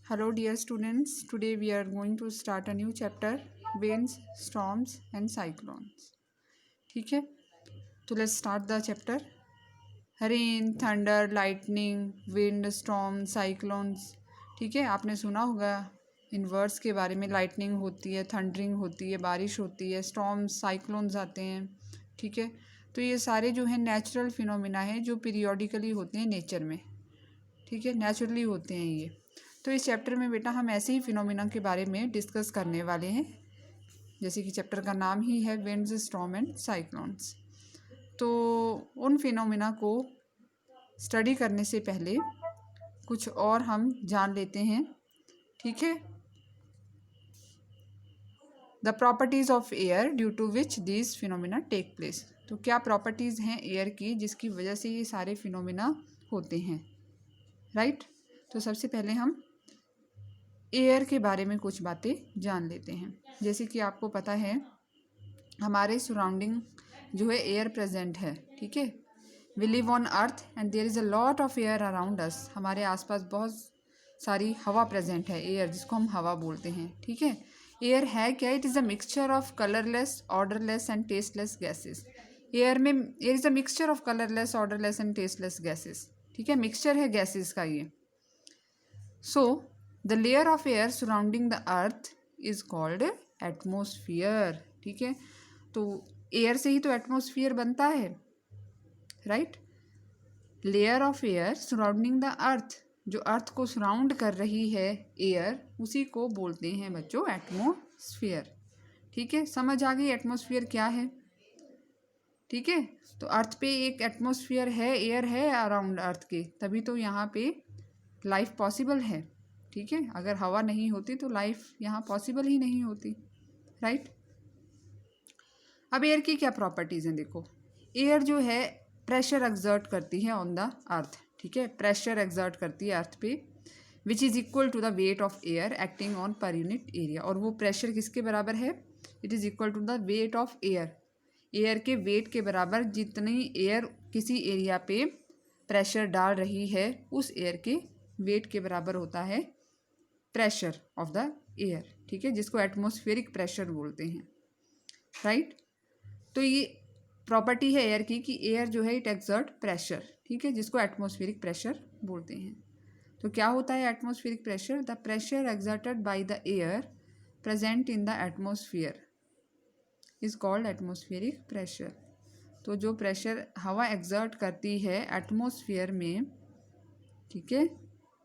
Hello, dear students. Today we are going to start a new chapter, winds, storms and cyclones. ठीक है, तो let's start the chapter. Rain, thunder, lightning, wind, storm, cyclones. ठीक है, आपने सुना होगा इन words के बारे में. लाइटनिंग होती है, थंडरिंग होती है, बारिश होती है, स्टॉर्म्स, साइक्लोन्स आते हैं. ठीक है, तो ये सारे जो हैं नेचुरल फिनोमिना हैं जो पीरियोडिकली होते हैं नेचर में. ठीक है, नेचुरली होते हैं ये. तो इस चैप्टर में बेटा हम ऐसे ही फिनोमिना के बारे में डिस्कस करने वाले हैं, जैसे कि चैप्टर का नाम ही है विंड्स, स्टॉर्म एंड साइक्लोन्स. तो उन फिनोमिना को स्टडी करने से पहले कुछ और हम जान लेते हैं. ठीक है, the properties of air due to which these phenomena take place. तो क्या प्रॉपर्टीज़ हैं एयर की जिसकी वजह से ये सारे फिनोमिना होते हैं, राइट. तो सबसे पहले हम एयर के बारे में कुछ बातें जान लेते हैं. जैसे कि आपको पता है हमारे सराउंडिंग जो है एयर प्रेजेंट है. ठीक है, we live on earth and there is a lot of air around us. हमारे आसपास बहुत सारी हवा प्रेजेंट है, एयर जिसको हम हवा बोलते हैं. ठीक है, एयर है क्या? It is a mixture of colourless, odourless and tasteless gases. Air is a mixture of colourless, odourless and tasteless gases. ठीक है, मिक्सचर है गैसेस का ये. So the layer of air surrounding the earth is called atmosphere. ठीक है, तो air से ही तो एटमोसफियर बनता है, right. Layer of air surrounding the earth, जो अर्थ को सराउंड कर रही है एयर, उसी को बोलते हैं बच्चों एटमोसफियर. ठीक है, समझ आ गई एटमोसफियर क्या है. ठीक है, तो अर्थ पे एक एटमोसफियर है, एयर है अराउंड अर्थ के, तभी तो यहाँ पे लाइफ पॉसिबल है. ठीक है, अगर हवा नहीं होती तो लाइफ यहाँ पॉसिबल ही नहीं होती, राइट. अब एयर की क्या प्रॉपर्टीज़ हैं देखो. एयर जो है प्रेशर एक्सर्ट करती है ऑन द अर्थ. ठीक है, प्रेशर एक्सर्ट करती है अर्थ पे, which is equal to the weight of air acting on per unit area. और वो प्रेशर किसके बराबर है? It is equal to the weight of air. Air के वेट के बराबर जितनी एयर किसी एरिया पे प्रेशर डाल रही है, उस एयर के वेट के बराबर होता है प्रेशर ऑफ द एयर. ठीक है, जिसको एटमॉस्फेरिक प्रेशर बोलते हैं, राइट. तो ये प्रॉपर्टी है एयर की कि एयर जो है इट एक्सर्ट प्रेशर. ठीक है, जिसको एटमॉस्फेरिक प्रेशर बोलते हैं. तो क्या होता है atmospheric pressure? The pressure exerted by the air present in the atmosphere is called atmospheric pressure. तो जो प्रेशर हवा एक्सर्ट करती है एटमॉस्फेयर में, ठीक है,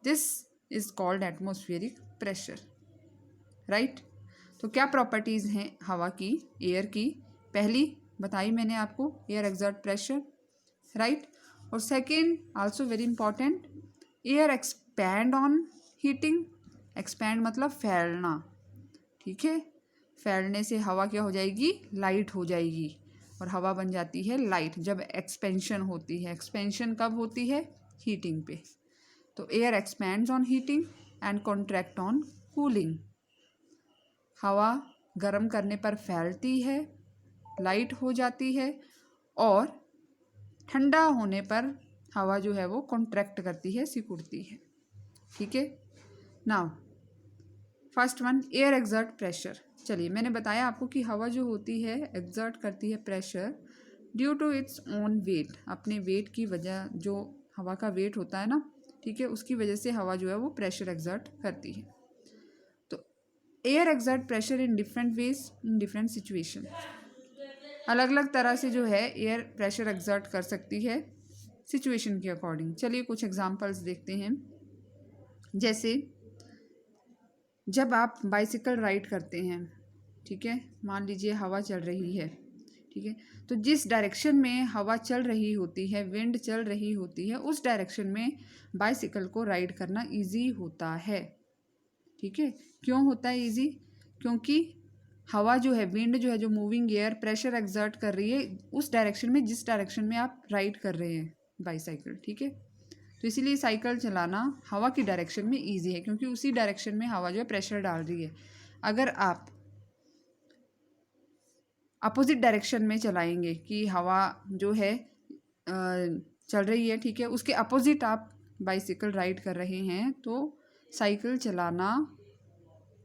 this is called atmospheric pressure, right. तो क्या प्रॉपर्टीज़ हैं हवा की, एयर की? पहली बताई मैंने आपको, एयर एक्सर्ट प्रेशर, राइट. और second also very important, air expand on heating. Expand मतलब फैलना. ठीक है, फैलने से हवा क्या हो जाएगी? लाइट हो जाएगी, और हवा बन जाती है लाइट जब एक्सपेंशन होती है. एक्सपेंशन कब होती है? हीटिंग पे. तो air expands on heating and contract on cooling. हवा गर्म करने पर फैलती है, लाइट हो जाती है, और ठंडा होने पर हवा जो है वो कॉन्ट्रैक्ट करती है, सिकुड़ती है. ठीक है, now first one, air exert pressure. चलिए, मैंने बताया आपको कि हवा जो होती है एक्सर्ट करती है pressure due to its own weight. अपने वेट की वजह, जो हवा का वेट होता है ना, ठीक है, उसकी वजह से हवा जो है वो प्रेशर एक्सर्ट करती है. तो air exert pressure in different ways in different situation. अलग अलग तरह से जो है एयर प्रेशर एक्सर्ट कर सकती है सिचुएशन के अकॉर्डिंग. चलिए कुछ एग्जांपल्स देखते हैं. जैसे जब आप बाइसिकल राइड करते हैं, ठीक है, मान लीजिए हवा चल रही है, ठीक है, तो जिस डायरेक्शन में हवा चल रही होती है, विंड चल रही होती है, उस डायरेक्शन में बाइसिकल को राइड करना इजी होता है. ठीक है, क्यों होता है इजी? क्योंकि हवा जो है, विंड जो है, जो मूविंग एयर प्रेशर एक्सर्ट कर रही है उस डायरेक्शन में जिस डायरेक्शन में आप राइड कर रहे हैं बाईसाइकिल. ठीक है, तो इसीलिए साइकिल चलाना हवा की डायरेक्शन में इजी है, क्योंकि उसी डायरेक्शन में हवा जो है प्रेशर डाल रही है. अगर आप अपोजिट डायरेक्शन में चलाएंगे कि हवा जो है चल रही है, ठीक है, उसके अपोजिट आप बाइसिकल राइड कर रहे हैं, तो साइकिल चलाना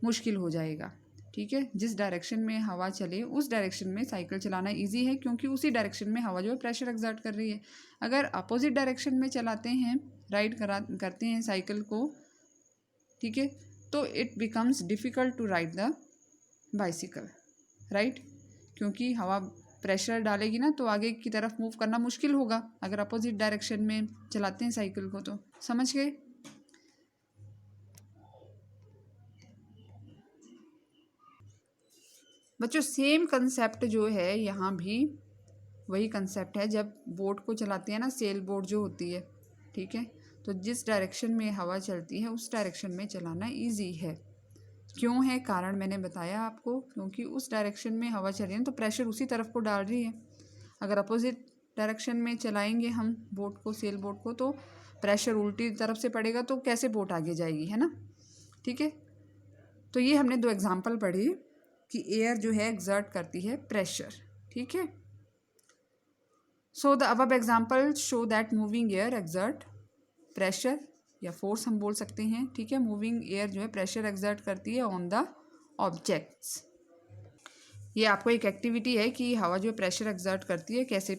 मुश्किल हो जाएगा। ठीक है, जिस डायरेक्शन में हवा चले उस डायरेक्शन में साइकिल चलाना इजी है, क्योंकि उसी डायरेक्शन में हवा जो है प्रेशर एक्सर्ट कर रही है। अगर अपोजिट डायरेक्शन में चलाते हैं, करते हैं साइकिल को, ठीक है, तो it becomes difficult to ride the bicycle, right, क्योंकि हवा प्रेशर डालेगी ना तो आगे की तरफ मूव करना मुश्किल होगा अगर अपोजिट डायरेक्शन में चलाते हैं साइकिल को। तो समझ गए। बच्चों सेम कंसेप्ट जो है यहाँ भी वही कंसेप्ट है। जब बोट को चलाते हैं ना, सेल बोट जो होती है, ठीक है, तो जिस डायरेक्शन में हवा चलती है उस डायरेक्शन में चलाना इजी है। क्यों है कारण मैंने बताया आपको, क्योंकि उस डायरेक्शन में हवा चल रही है तो प्रेशर उसी तरफ को डाल रही है। अगर अपोजिट डायरेक्शन में चलाएंगे हम बोट को, सेल बोट को, तो प्रेशर उल्टी तरफ से पड़ेगा तो कैसे बोट आगे जाएगी, है ना। ठीक है, तो ये हमने दो एग्जाम्पल पढ़े कि एयर जो है एक्सर्ट करती है प्रेशर। ठीक है, so the above example show that moving air exert pressure या फोर्स हम बोल सकते हैं। ठीक है, मूविंग एयर जो है प्रेशर एक्सर्ट करती है ऑन द ऑब्जेक्ट्स। ये आपको एक एक्टिविटी है कि हवा जो प्रेशर एक्सर्ट करती है कैसे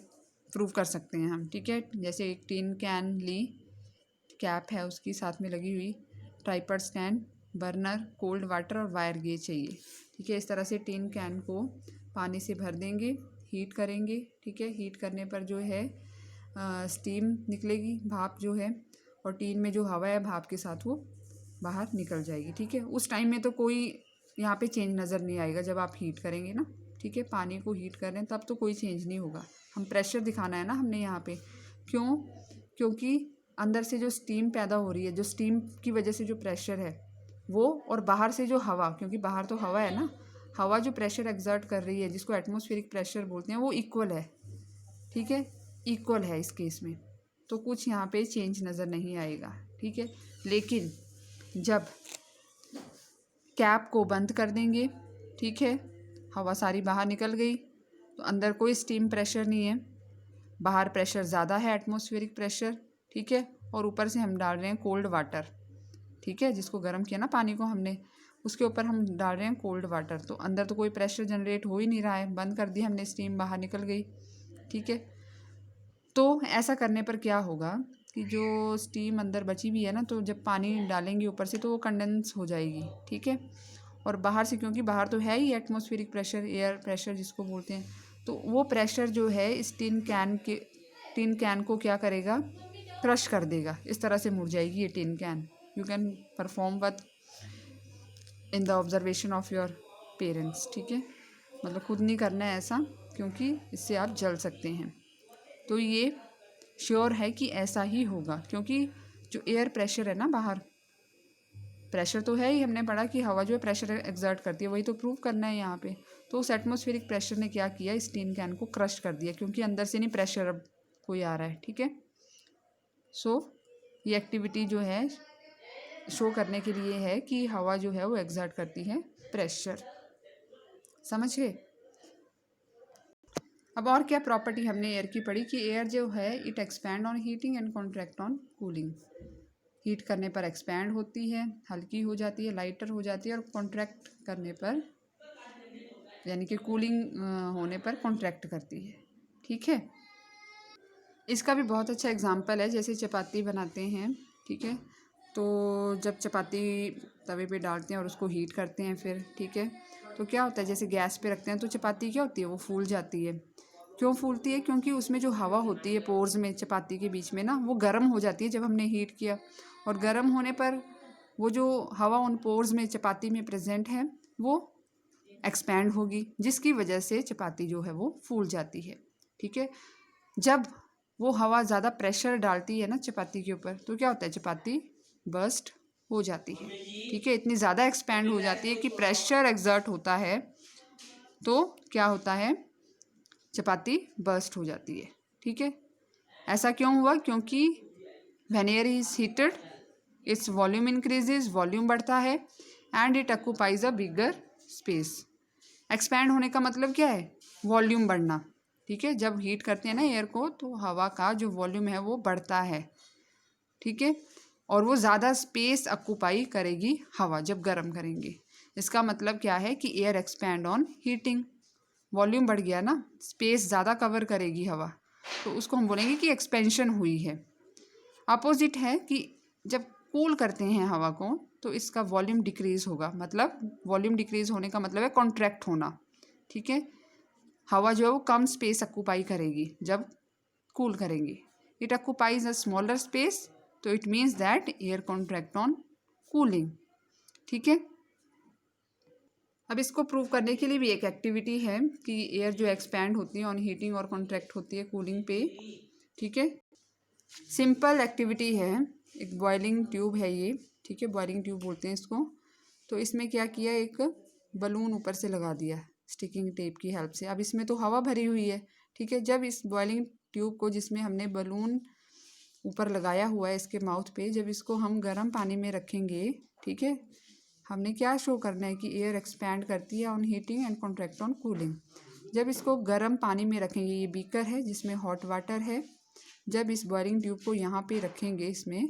प्रूव कर सकते हैं हम। ठीक है, जैसे एक टिन कैन ली, कैप है उसकी साथ में लगी हुई, tripod stand, burner, cold water और वायर गेज चाहिए। ठीक है, इस तरह से टिन कैन को पानी से भर देंगे, हीट करेंगे। ठीक है, हीट करने पर जो है स्टीम निकलेगी, भाप जो है, और टीन में जो हवा है भाप के साथ वो बाहर निकल जाएगी। ठीक है, उस टाइम में तो कोई यहाँ पे चेंज नज़र नहीं आएगा जब आप हीट करेंगे ना। ठीक है, पानी को हीट कर रहे हैं तब तो कोई चेंज नहीं होगा। हम प्रेशर दिखाना है ना हमने यहाँ पे, क्यों, क्योंकि अंदर से जो स्टीम पैदा हो रही है, जो स्टीम की वजह से जो प्रेशर है वो, और बाहर से जो हवा, क्योंकि बाहर तो हवा है ना, हवा जो प्रेशर एक्सर्ट कर रही है जिसको एटमॉस्फेरिक प्रेशर बोलते हैं, वो इक्वल है। ठीक है, इक्वल है इस केस में, तो कुछ यहाँ पे चेंज नज़र नहीं आएगा। ठीक है, लेकिन जब कैप को बंद कर देंगे, ठीक है, हवा सारी बाहर निकल गई तो अंदर कोई स्टीम प्रेशर नहीं है, बाहर प्रेशर ज़्यादा है, एटमॉस्फेरिक प्रेशर। ठीक है, और ऊपर से हम डाल रहे हैं कोल्ड वाटर। ठीक है, जिसको गर्म किया ना पानी को हमने, उसके ऊपर हम डाल रहे हैं कोल्ड वाटर, तो अंदर तो कोई प्रेशर जनरेट हो ही नहीं रहा है, बंद कर दिया हमने, स्टीम बाहर निकल गई। ठीक है, तो ऐसा करने पर क्या होगा कि जो स्टीम अंदर बची हुई है ना, तो जब पानी डालेंगे ऊपर से तो वो कंडेंस हो जाएगी। ठीक है, और बाहर से, क्योंकि बाहर तो है ही एटमॉस्फेरिक प्रेशर, एयर प्रेशर जिसको बोलते हैं, तो वो प्रेशर जो है इस टिन कैन को क्या करेगा, क्रश कर देगा। इस तरह से मुड़ जाएगी ये tin can. You can perform with in the observation of your parents. ठीक है, मतलब खुद नहीं करना है ऐसा, क्योंकि इससे आप जल सकते हैं। तो ये श्योर है कि ऐसा ही होगा, क्योंकि जो एयर प्रेशर है ना, बाहर प्रेशर तो है ही, हमने पढ़ा कि हवा जो है प्रेशर एक्सर्ट करती है, वही तो प्रूव करना है यहाँ पे। तो उस एटमॉस्फेरिक प्रेशर ने क्या किया, इस टिन कैन को क्रश कर दिया, क्योंकि अंदर से नहीं प्रेशर अब कोई आ रहा है। ठीक है, सो ये एक्टिविटी जो है शो करने के लिए है कि हवा जो है वो एक्सर्ट करती है प्रेशर। समझ गए। अब और क्या प्रॉपर्टी हमने एयर की पढ़ी कि एयर जो है it expand on heating and contract on cooling. Heat करने पर एक्सपैंड होती है, हल्की हो जाती है, लाइटर हो जाती है, और कॉन्ट्रैक्ट करने पर, यानी कि कूलिंग होने पर कॉन्ट्रैक्ट करती है। ठीक है, इसका भी बहुत अच्छा एग्जांपल है, जैसे चपाती बनाते हैं। ठीक है, तो जब चपाती तवे पे डालते हैं और उसको हीट करते हैं फिर, ठीक है, तो क्या होता है, जैसे गैस पे रखते हैं तो चपाती क्या होती है, वो फूल जाती है। क्यों फूलती है, क्योंकि उसमें जो हवा होती है पोर्स में, चपाती के बीच में ना, वो गर्म हो जाती है जब हमने हीट किया, और गर्म होने पर वो जो हवा उन पोर्स में चपाती में प्रेजेंट है वो एक्सपैंड होगी, जिसकी वजह से चपाती जो है वो फूल जाती है। ठीक है, जब वो हवा ज़्यादा प्रेशर डालती है ना चपाती के ऊपर, तो क्या होता है, चपाती बर्स्ट हो जाती है। ठीक है, इतनी ज़्यादा एक्सपैंड हो जाती है कि प्रेशर एक्सर्ट होता है, तो क्या होता है, चपाती बर्स्ट हो जाती है। ठीक है, ऐसा क्यों हुआ, क्योंकि when air is heated its volume increases, volume बढ़ता है, and it occupies a bigger space. Expand होने का मतलब क्या है, वॉल्यूम बढ़ना। ठीक है, जब हीट करते हैं ना एयर को तो हवा का जो वॉल्यूम है वो बढ़ता है। ठीक है, और वो ज़्यादा स्पेस ऑक्यूपाई करेगी हवा जब गर्म करेंगे। इसका मतलब क्या है कि air expand on heating, volume बढ़ गया ना, स्पेस ज़्यादा कवर करेगी हवा, तो उसको हम बोलेंगे कि एक्सपेंशन हुई है। अपोजिट है कि जब कूल करते हैं हवा को तो इसका वॉल्यूम डिक्रीज़ होगा, मतलब वॉल्यूम डिक्रीज़ होने का मतलब है कॉन्ट्रैक्ट होना, ठीक है। हवा जो है वो कम स्पेस ऑक्यूपाई करेगी जब कूल करेंगे। It occupies a smaller space, तो it means that air contract on cooling, ठीक है। अब इसको प्रूव करने के लिए भी एक एक्टिविटी है कि एयर जो एक्सपैंड होती है ऑन हीटिंग और कॉन्ट्रैक्ट होती है कूलिंग पे, ठीक है। सिंपल एक्टिविटी है, एक बॉइलिंग ट्यूब है ये, ठीक है, बॉइलिंग ट्यूब बोलते हैं इसको। तो इसमें क्या किया, एक बलून ऊपर से लगा दिया स्टिकिंग टेप की हेल्प से। अब इसमें तो हवा भरी हुई है, ठीक है। जब इस बॉइलिंग ट्यूब को, जिसमें हमने बलून ऊपर लगाया हुआ है इसके माउथ पे, जब इसको हम गर्म पानी में रखेंगे, ठीक है, हमने क्या शो करना है कि एयर एक्सपैंड करती है on heating and contract on cooling. जब इसको गर्म पानी में रखेंगे, ये बीकर है जिसमें हॉट वाटर है, जब इस बॉइलिंग ट्यूब को यहाँ पे रखेंगे इसमें,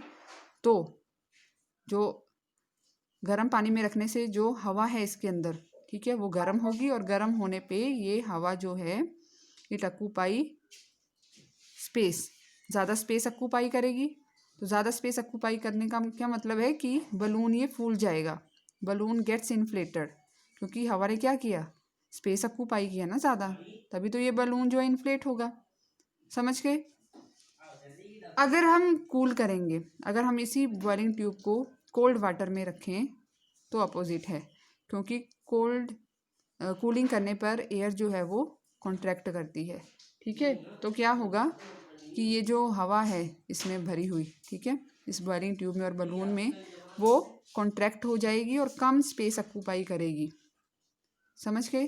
तो जो गर्म पानी में रखने से जो हवा है इसके अंदर, ठीक है, वो गर्म होगी और गर्म होने पे ये हवा जो है इट ऑक्यूपाई स्पेस, ज़्यादा स्पेस ऑक्यूपाई करेगी। तो ज़्यादा स्पेस ऑक्यूपाई करने का क्या मतलब है कि बलून ये फूल जाएगा, बलून गेट्स इन्फ्लेटेड, क्योंकि हवा ने क्या किया, स्पेस ऑक्यूपाई किया ना ज़्यादा, तभी तो ये बलून जो है इन्फ्लेट होगा। समझ गए। अगर हम कूल करेंगे, अगर हम इसी बॉइलिंग ट्यूब को कोल्ड वाटर में रखें तो अपोजिट है, क्योंकि कूलिंग करने पर एयर जो है वो कॉन्ट्रैक्ट करती है, ठीक है। तो क्या होगा कि ये जो हवा है इसमें भरी हुई, ठीक है, इस बॉइलिंग ट्यूब में और बलून में, वो कॉन्ट्रैक्ट हो जाएगी और कम स्पेस ऑक्यूपाई करेगी। समझ गए।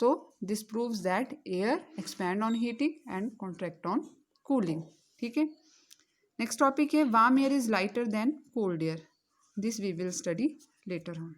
तो this proves that air expand on heating and contract on cooling, ठीक है। नेक्स्ट टॉपिक है warm air is lighter than cold air, this we will study later on.